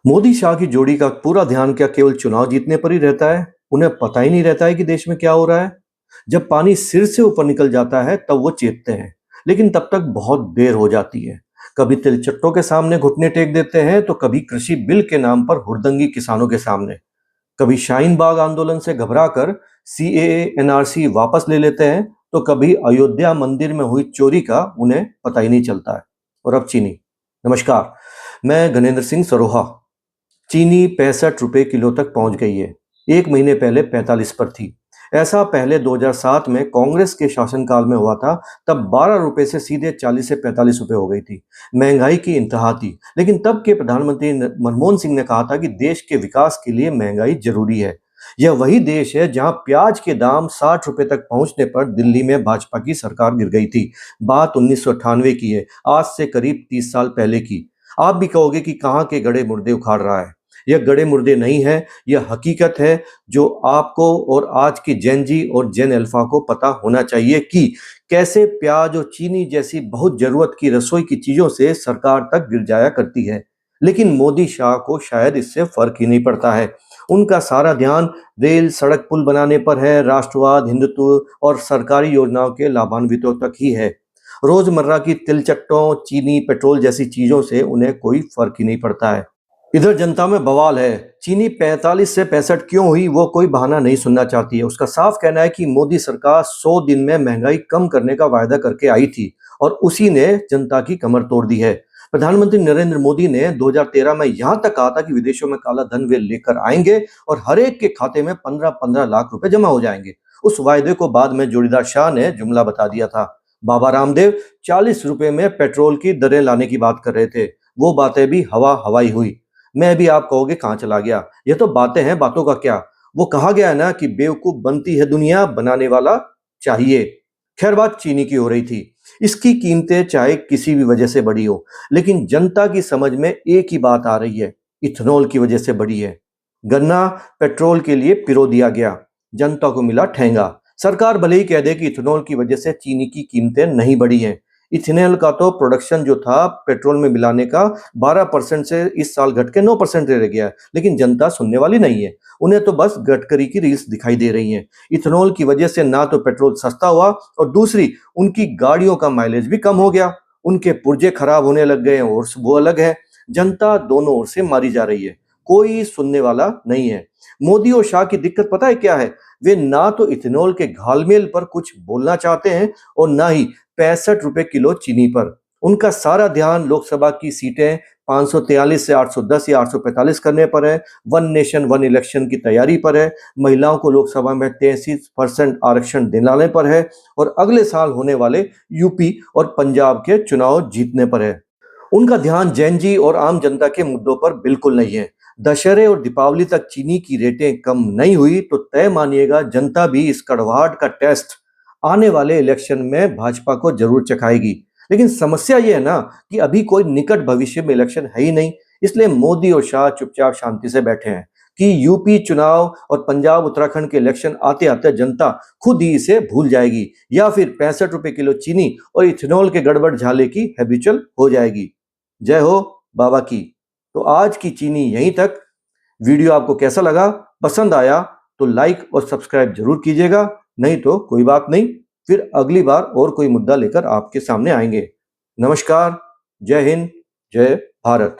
मोदी शाह की जोड़ी का पूरा ध्यान क्या केवल चुनाव जीतने पर ही रहता है? उन्हें पता ही नहीं रहता है कि देश में क्या हो रहा है। जब पानी सिर से ऊपर निकल जाता है तब वो चेतते हैं, लेकिन तब तक बहुत देर हो जाती है। कभी तिलचट्टों के सामने घुटने टेक देते हैं तो कभी कृषि बिल के नाम पर हुड़दंगी किसानों के सामने, कभी शाहीन बाग आंदोलन से घबराकर सीएए एनआरसी वापस ले लेते हैं, तो कभी अयोध्या मंदिर में हुई चोरी का उन्हें पता ही नहीं चलता है। और अब चीनी। नमस्कार, मैं गणेंद्र सिंह सरोहा। चीनी 65 रुपए किलो तक पहुंच गई है। एक महीने पहले 45 पर थी। ऐसा पहले 2007 में कांग्रेस के शासनकाल में हुआ था। तब 12 रुपए से सीधे 40 से 45 रुपए हो गई थी। महंगाई की इंतहा थी, लेकिन तब के प्रधानमंत्री मनमोहन सिंह ने कहा था कि देश के विकास के लिए महंगाई जरूरी है। यह वही देश है जहां प्याज के दाम 60 रुपए तक पहुंचने पर दिल्ली में भाजपा की सरकार गिर गई थी। बात 1998 की है, आज से करीब 30 साल पहले की। आप भी कहोगे कि कहाँ के गड़े मुर्दे उखाड़ रहा है। यह गड़े मुर्दे नहीं है, यह हकीकत है जो आपको और आज की जेन जी और जेन अल्फा को पता होना चाहिए कि कैसे प्याज और चीनी जैसी बहुत जरूरत की रसोई की चीजों से सरकार तक गिर जाया करती है। लेकिन मोदी शाह को शायद इससे फर्क ही नहीं पड़ता है। उनका सारा ध्यान रेल सड़क पुल बनाने पर है, राष्ट्रवाद, हिंदुत्व और सरकारी योजनाओं के लाभान्वितों तक ही है। रोजमर्रा की तिलचट्टों, चीनी, पेट्रोल जैसी चीजों से उन्हें कोई फर्क ही नहीं पड़ता है। इधर जनता में बवाल है। चीनी 45 से 65 क्यों हुई, वो कोई बहाना नहीं सुनना चाहती है। उसका साफ कहना है कि मोदी सरकार 100 दिन में महंगाई कम करने का वायदा करके आई थी और उसी ने जनता की कमर तोड़ दी है। प्रधानमंत्री नरेंद्र मोदी ने 2013 में यहां तक कहा था कि विदेशों में काला धन वे लेकर आएंगे और हर एक के खाते में 15-15 लाख रुपए जमा हो जाएंगे। उस वायदे को बाद में जोड़ीदार शाह ने जुमला बता दिया था। बाबा रामदेव 40 रुपए में पेट्रोल की दरें लाने की बात कर रहे थे। वो बातें भी हवा हवाई हुई। मैं भी, आप कहोगे कहाँ चला गया, ये तो बातें हैं, बातों का क्या। वो कहा गया है ना कि बेवकूफ बनती है दुनिया, बनाने वाला चाहिए। खैर, बात चीनी की हो रही थी। इसकी कीमतें चाहे किसी भी वजह से बढ़ी हो, लेकिन जनता की समझ में एक ही बात आ रही है, इथेनॉल की वजह से बढ़ी है। गन्ना पेट्रोल के लिए पिरो दिया गया, जनता को मिला ठेंगा। सरकार भले ही कह दे कि इथेनॉल की वजह से चीनी की कीमतें नहीं बढ़ी हैं। इथेनॉल का तो प्रोडक्शन जो था पेट्रोल में मिलाने का 12% से इस साल घट के 9% रह गया है, लेकिन जनता सुनने वाली नहीं है। उन्हें तो बस गडकरी की रील्स दिखाई दे रही हैं। इथेनॉल की वजह से ना तो पेट्रोल सस्ता हुआ और दूसरी उनकी गाड़ियों का माइलेज भी कम हो गया। उनके पुर्जे खराब होने लग गए और वो अलग है। जनता दोनों ओर से मारी जा रही है, कोई सुनने वाला नहीं है। मोदी और शाह की दिक्कत पता है क्या है? वे ना तो इथेनॉल के घालमेल पर कुछ बोलना चाहते हैं और ना ही 65 रुपए किलो चीनी पर। उनका सारा ध्यान लोकसभा की सीटें 543 से 810 या 845 करने पर है, वन नेशन वन इलेक्शन की तैयारी पर है, महिलाओं को लोकसभा में 33% आरक्षण दिलाने पर है और अगले साल होने वाले यूपी और पंजाब के चुनाव जीतने पर है। उनका ध्यान जैन जी और आम जनता के मुद्दों पर बिल्कुल नहीं है। दशहरे और दीपावली तक चीनी की रेटें कम नहीं हुई तो तय मानिएगा जनता भी इस कड़वाहट का टेस्ट आने वाले इलेक्शन में भाजपा को जरूर चखाएगी। लेकिन समस्या यह है ना कि अभी कोई निकट भविष्य में इलेक्शन है ही नहीं, इसलिए मोदी और शाह चुपचाप शांति से बैठे हैं कि यूपी चुनाव और पंजाब उत्तराखंड के इलेक्शन आते आते जनता खुद ही इसे भूल जाएगी या फिर 65 रुपए किलो चीनी और इथेनॉल के गड़बड़ झाले की हैबिचुअल हो जाएगी। जय हो बाबा की। तो आज की चीनी यहीं तक। वीडियो आपको कैसा लगा? पसंद आया तो लाइक और सब्सक्राइब जरूर कीजिएगा, नहीं तो कोई बात नहीं, फिर अगली बार और कोई मुद्दा लेकर आपके सामने आएंगे। नमस्कार, जय हिंद, जय भारत।